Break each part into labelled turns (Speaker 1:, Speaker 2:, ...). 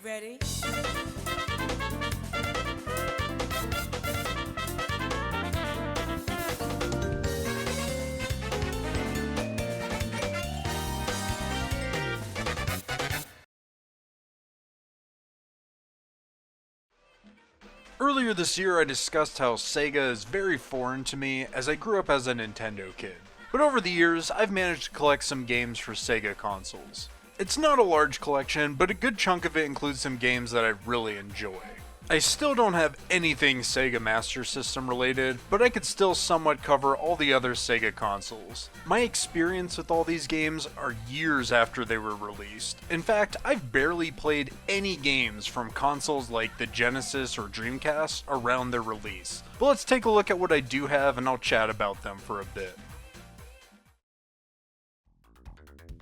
Speaker 1: Ready?
Speaker 2: Earlier this year, I discussed how Sega is very foreign to me as I grew up as a Nintendo kid. But over the years, I've managed to collect some games for Sega consoles. It's not a large collection, but a good chunk of it includes some games that I really enjoy. I still don't have anything Sega Master System related, but I could still somewhat cover all the other Sega consoles. My experience with all these games are years after they were released. In fact, I've barely played any games from consoles like the Genesis or Dreamcast around their release. But let's take a look at what I do have and I'll chat about them for a bit.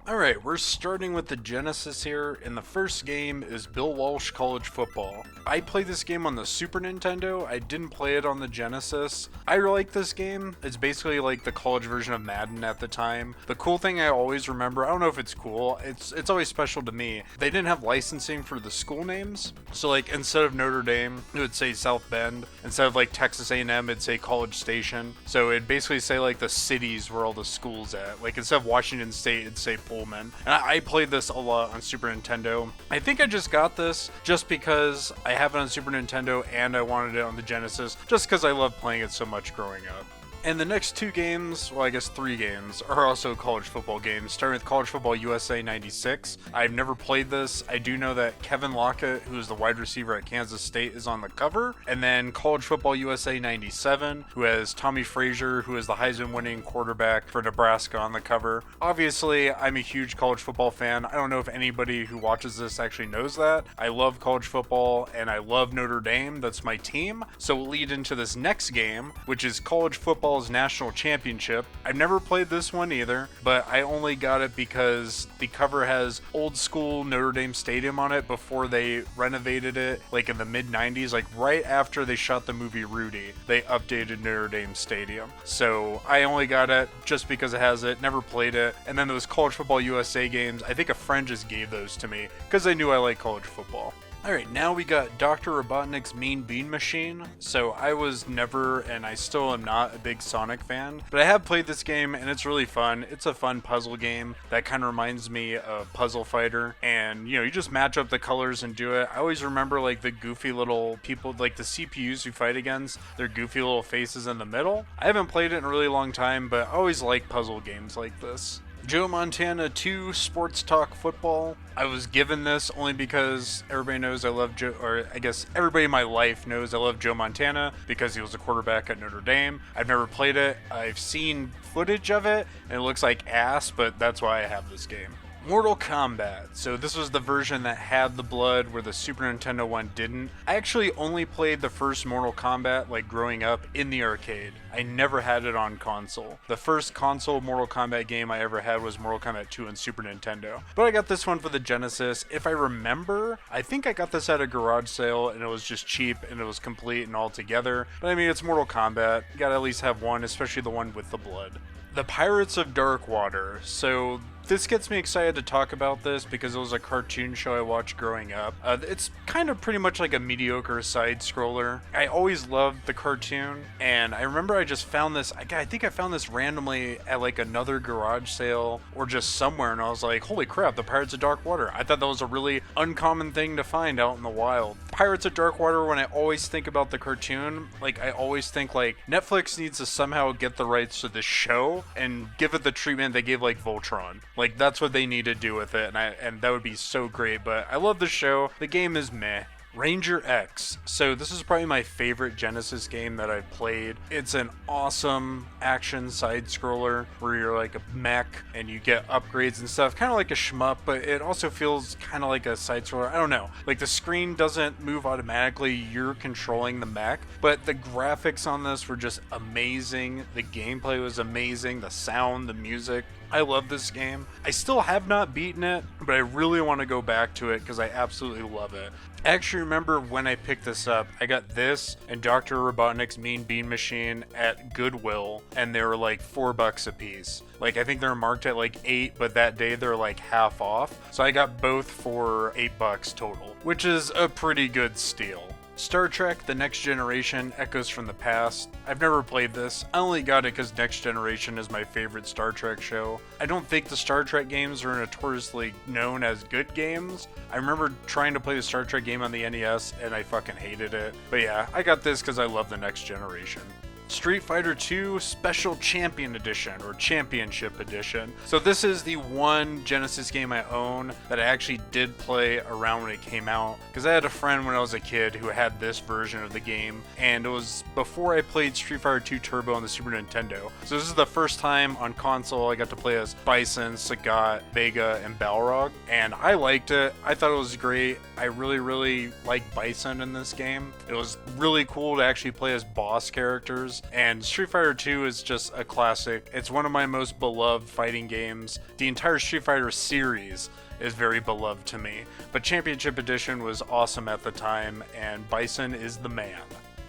Speaker 2: Alright, we're starting with the Genesis here, and the first game is Bill Walsh College Football. I played this game on the Super Nintendo, I didn't play it on the Genesis. I like this game, it's basically like the college version of Madden at the time. The cool thing I always remember, I don't know if it's cool, it's always special to me, they didn't have licensing for the school names. So like, instead of Notre Dame, it would say South Bend. Instead of like Texas A&M, it'd say College Station. So it'd basically say like the cities where all the schools at. Like instead of Washington State, it'd say Pullman. And I played this a lot on Super Nintendo. I think I just got this just because I have it on Super Nintendo and I wanted it on the Genesis, just because I loved playing it so much growing up. And the next two games, well I guess three games, are also college football games, starting with College Football USA 96. I've never played this. I do know that Kevin Lockett, who is the wide receiver at Kansas State, is on the cover. And then College Football USA 97, who has Tommy Frazier, who is the Heisman winning quarterback for Nebraska, on the cover. Obviously, I'm a huge college football fan. I don't know if anybody who watches this actually knows that. I love college football and I love Notre Dame. That's my team. So we'll lead into this next game, which is College Football National Championship. I've never played this one either, but I only got it because the cover has old school Notre Dame Stadium on it before they renovated it, like in the mid 90s, like right after they shot the movie Rudy, they updated Notre Dame Stadium. So I only got it just because it has it, never played it. And then those College Football USA games, I think a friend just gave those to me because they knew I like college football. Alright, now we got Dr. Robotnik's Mean Bean Machine. So I was never, and I still am not, a big Sonic fan, but I have played this game and it's really fun. It's a fun puzzle game that kind of reminds me of Puzzle Fighter, and you know, you just match up the colors and do it. I always remember like the goofy little people, like the CPUs you fight against, their goofy little faces in the middle. I haven't played it in a really long time, but I always like puzzle games like this. Joe Montana 2 Sports Talk Football. I was given this only because everybody knows I love Joe, or I guess everybody in my life knows I love Joe Montana because he was a quarterback at Notre Dame. I've never played it. I've seen footage of it and it looks like ass, but that's why I have this game. Mortal Kombat. So this was the version that had the blood where the Super Nintendo one didn't. I actually only played the first Mortal Kombat like growing up in the arcade. I never had it on console. The first console Mortal Kombat game I ever had was Mortal Kombat 2 on Super Nintendo. But I got this one for the Genesis. If I remember, I think I got this at a garage sale and it was just cheap and it was complete and all together. But I mean, it's Mortal Kombat. You gotta at least have one, especially the one with the blood. The Pirates of Dark Water. So this gets me excited to talk about this because it was a cartoon show I watched growing up. It's kind of pretty much like a mediocre side scroller. I always loved the cartoon, and I remember I just found this, I think I found this randomly at like another garage sale or just somewhere, and I was like, holy crap, the Pirates of Dark Water. I thought that was a really uncommon thing to find out in the wild. Pirates of Dark Water, when I always think about the cartoon, like I always think like Netflix needs to somehow get the rights to this show and give it the treatment they gave like Voltron. Like that's what they need to do with it, and that would be so great. But I love the show. The game is meh. Ranger X. So this is probably my favorite Genesis game that I've played. It's an awesome action side scroller where you're like a mech and you get upgrades and stuff, kind of like a shmup, but it also feels kind of like a side scroller. I don't know, like the screen doesn't move automatically, you're controlling the mech, but the graphics on this were just amazing. The gameplay was amazing, the sound, the music. I love this game. I still have not beaten it, but I really want to go back to it because I absolutely love it. I actually remember when I picked this up, I got this and Dr. Robotnik's Mean Bean Machine at Goodwill, and they were like $4 a piece. Like, I think they're marked at like 8, but that day they're like half off. So I got both for $8 total, which is a pretty good steal. Star Trek The Next Generation Echoes from the Past. I've never played this. I only got it because Next Generation is my favorite Star Trek show. I don't think the Star Trek games are notoriously known as good games. I remember trying to play the Star Trek game on the NES and I fucking hated it. But yeah, I got this because I love The Next Generation. Street Fighter 2 Special Champion Edition, or Championship Edition. So this is the one Genesis game I own that I actually did play around when it came out, because I had a friend when I was a kid who had this version of the game, and it was before I played Street Fighter 2 Turbo on the Super Nintendo. So this is the first time on console I got to play as Bison, Sagat, Vega, and Balrog, and I liked it. I thought it was great. I really liked Bison in this game. It was really cool to actually play as boss characters. And Street Fighter 2 is just a classic. It's one of my most beloved fighting games. The entire Street Fighter series is very beloved to me. But Championship Edition was awesome at the time, and Bison is the man.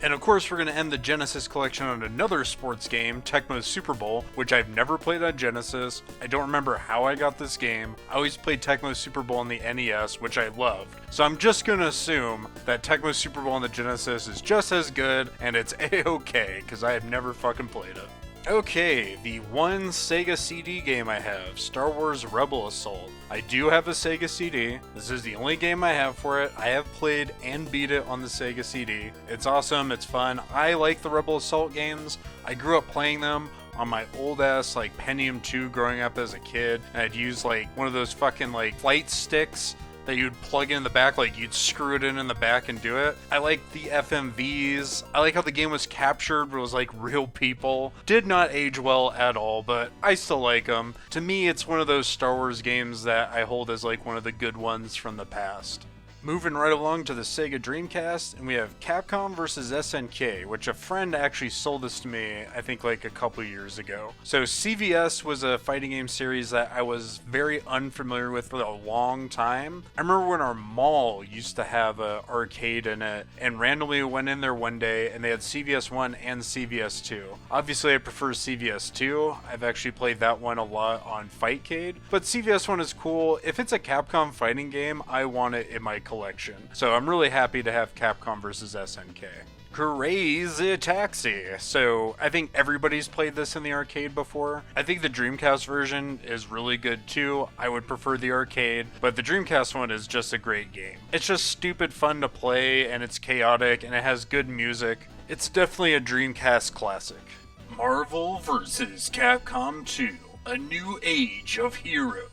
Speaker 2: And of course, we're going to end the Genesis collection on another sports game, Tecmo Super Bowl, which I've never played on Genesis. I don't remember how I got this game. I always played Tecmo Super Bowl on the NES, which I loved. So I'm just going to assume that Tecmo Super Bowl on the Genesis is just as good, and it's A-okay, because I have never fucking played it. Okay, the one Sega CD game I have, Star Wars Rebel Assault. I do have a Sega CD. This is the only game I have for it. I have played and beat it on the Sega CD. It's awesome, it's fun. I like the Rebel Assault games. I grew up playing them on my old ass like Pentium 2 growing up as a kid, and I'd use like one of those fucking like flight sticks that you'd plug in the back, like you'd screw it in the back and do it. I like the FMVs. I like how the game was captured, but it was like real people. Did not age well at all, but I still like them. To me, it's one of those Star Wars games that I hold as like one of the good ones from the past. Moving right along to the Sega Dreamcast, and we have Capcom vs. SNK, which a friend actually sold this to me, I think like a couple years ago. So CVS was a fighting game series that I was very unfamiliar with for a long time. I remember when our mall used to have an arcade in it, and randomly went in there one day, and they had CVS 1 and CVS 2. Obviously, I prefer CVS 2. I've actually played that one a lot on Fightcade, but CVS 1 is cool. If it's a Capcom fighting game, I want it in my collection. So I'm really happy to have Capcom vs. SNK. Crazy Taxi. So I think everybody's played this in the arcade before. I think the Dreamcast version is really good too. I would prefer the arcade, but the Dreamcast one is just a great game. It's just stupid fun to play, and it's chaotic, and it has good music. It's definitely a Dreamcast classic. Marvel vs. Capcom 2, A New Age of Heroes.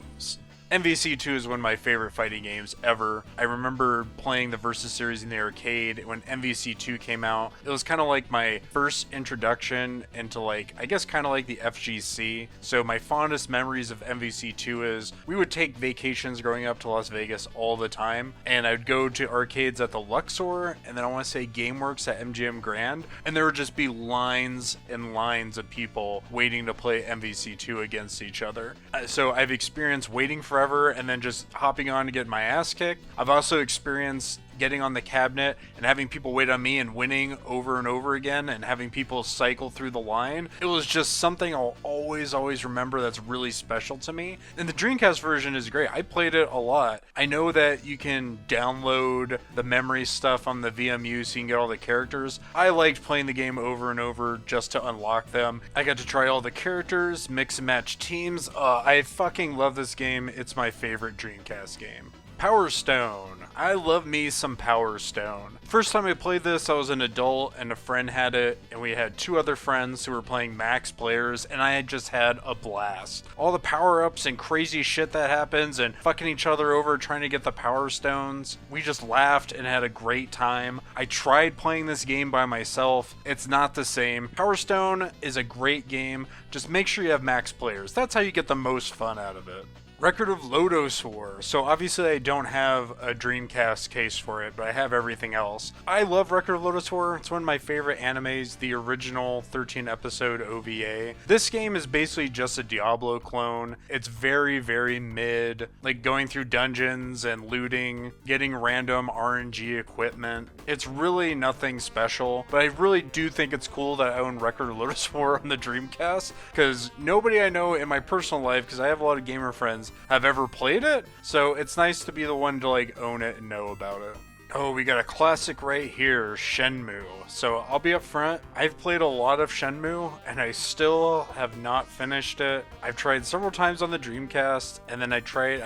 Speaker 2: MVC2 is one of my favorite fighting games ever. I remember playing the Versus series in the arcade when MVC2 came out. It was kind of like my first introduction into like, I guess kind of like the FGC. So my fondest memories of MVC2 is we would take vacations growing up to Las Vegas all the time, and I'd go to arcades at the Luxor, and then I want to say GameWorks at MGM Grand, and there would just be lines and lines of people waiting to play MVC2 against each other. So I've experienced waiting forever and then just hopping on to get my ass kicked. I've also experienced getting on the cabinet and having people wait on me and winning over and over again and having people cycle through the line. It was just something I'll always remember that's really special to me. And the Dreamcast version is great. I played it a lot. I know that you can download the memory stuff on the VMU so you can get all the characters. I liked playing the game over and over just to unlock them. I got to try all the characters, mix and match teams. I fucking love this game. It's my favorite Dreamcast game. Power Stone. I love me some Power Stone. First time I played this, I was an adult and a friend had it, and we had two other friends who were playing max players, and I had just had a blast. All the power-ups and crazy shit that happens and fucking each other over trying to get the Power Stones. We just laughed and had a great time. I tried playing this game by myself. It's not the same. Power Stone is a great game. Just make sure you have max players. That's how you get the most fun out of it. Record of Lodoss War. So obviously I don't have a Dreamcast case for it, but I have everything else. I love Record of Lodoss War. It's one of my favorite animes, the original 13 episode OVA. This game is basically just a Diablo clone. It's very, very mid, like going through dungeons and looting, getting random RNG equipment. It's really nothing special, but I really do think it's cool that I own Record of Lodoss War on the Dreamcast, because nobody I know in my personal life, because I have a lot of gamer friends, have ever played it, so it's nice to be the one to like own it and know about it. Oh, we got a classic right here, Shenmue. So I'll be up front, I've played a lot of Shenmue, and I still have not finished it. I've tried several times on the Dreamcast, and then I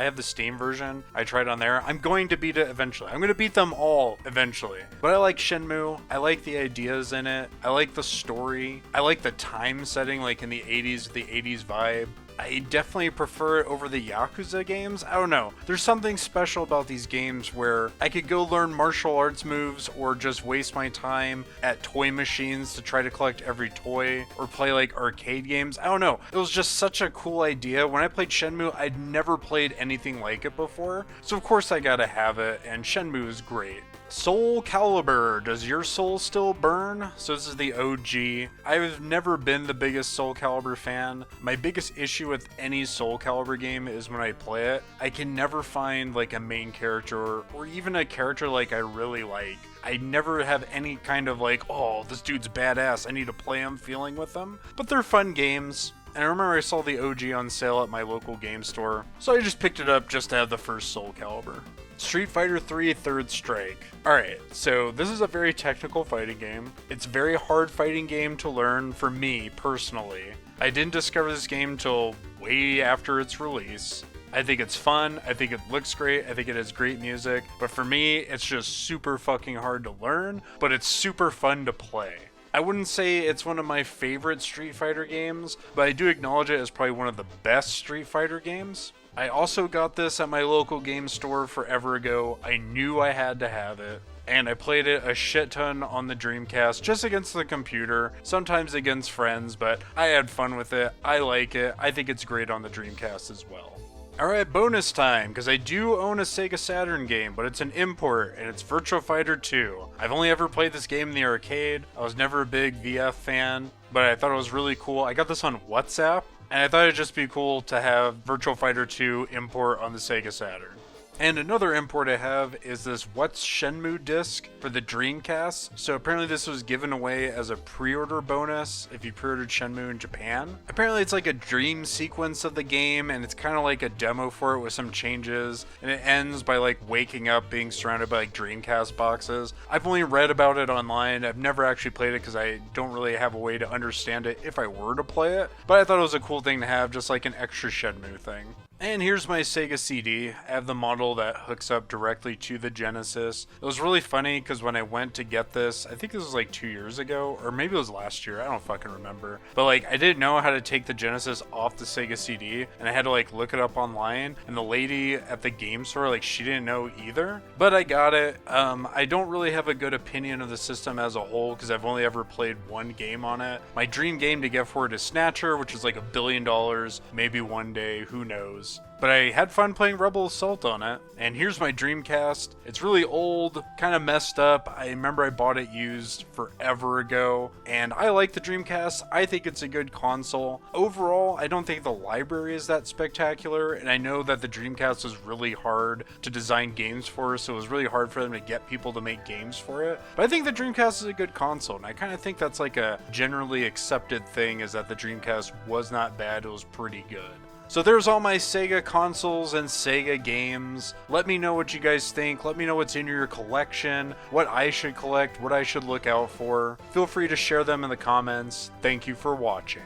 Speaker 2: have the Steam version, I tried on there. I'm going to beat it eventually. I'm going to beat them all eventually. But I like Shenmue, I like the ideas in it, I like the story, I like the time setting, like in the 80s, the 80s vibe. I definitely prefer it over the Yakuza games. I don't know. There's something special about these games where I could go learn martial arts moves or just waste my time at toy machines to try to collect every toy or play like arcade games. I don't know. It was just such a cool idea. When I played Shenmue, I'd never played anything like it before. So of course I gotta have it, and Shenmue is great. Soul Calibur, does your soul still burn? So this is the OG. I've never been the biggest Soul Calibur fan. My biggest issue with any Soul Calibur game is when I play it, I can never find like a main character or even a character like I really like. I never have any kind of like, oh, this dude's badass, I need to play him feeling with them. But they're fun games. And I remember I saw the OG on sale at my local game store, so I just picked it up just to have the first Soul Calibur. Street Fighter 3 Third Strike. Alright, so this is a very technical fighting game. It's a very hard fighting game to learn for me, personally. I didn't discover this game till way after its release. I think it's fun, I think it looks great, I think it has great music, but for me, it's just super fucking hard to learn, but it's super fun to play. I wouldn't say it's one of my favorite Street Fighter games, but I do acknowledge it as probably one of the best Street Fighter games. I also got this at my local game store forever ago. I knew I had to have it. And I played it a shit ton on the Dreamcast, just against the computer, sometimes against friends, but I had fun with it. I like it. I think it's great on the Dreamcast as well. Alright, bonus time, because I do own a Sega Saturn game, but it's an import, and it's Virtua Fighter 2. I've only ever played this game in the arcade. I was never a big VF fan, but I thought it was really cool. I got this on WhatsApp, and I thought it'd just be cool to have Virtua Fighter 2 import on the Sega Saturn. And another import I have is this What's Shenmue disc for the Dreamcast. So apparently this was given away as a pre-order bonus if you pre-ordered Shenmue in Japan. Apparently it's like a dream sequence of the game, and it's kind of like a demo for it with some changes. And it ends by like waking up being surrounded by like Dreamcast boxes. I've only read about it online. I've never actually played it because I don't really have a way to understand it if I were to play it. But I thought it was a cool thing to have, just like an extra Shenmue thing. And here's my Sega CD. I have the model that hooks up directly to the Genesis. It was really funny because when I went to get this, I think this was like 2 years ago, or maybe it was last year, I don't fucking remember. But like, I didn't know how to take the Genesis off the Sega CD, and I had to like look it up online, and the lady at the game store, like, she didn't know either. But I got it. I don't really have a good opinion of the system as a whole because I've only ever played one game on it. My dream game to get for it is Snatcher, which is like $1 billion, maybe one day, who knows. But I had fun playing Rebel Assault on it. And here's my Dreamcast. It's really old, kind of messed up. I remember I bought it used forever ago, and I like the Dreamcast. I think it's a good console. Overall, I don't think the library is that spectacular, and I know that the Dreamcast was really hard to design games for, so it was really hard for them to get people to make games for it. But I think the Dreamcast is a good console, and I kind of think that's like a generally accepted thing, is that the Dreamcast was not bad, it was pretty good. So there's all my Sega consoles and Sega games. Let me know what you guys think. Let me know what's in your collection, what I should collect, what I should look out for. Feel free to share them in the comments. Thank you for watching.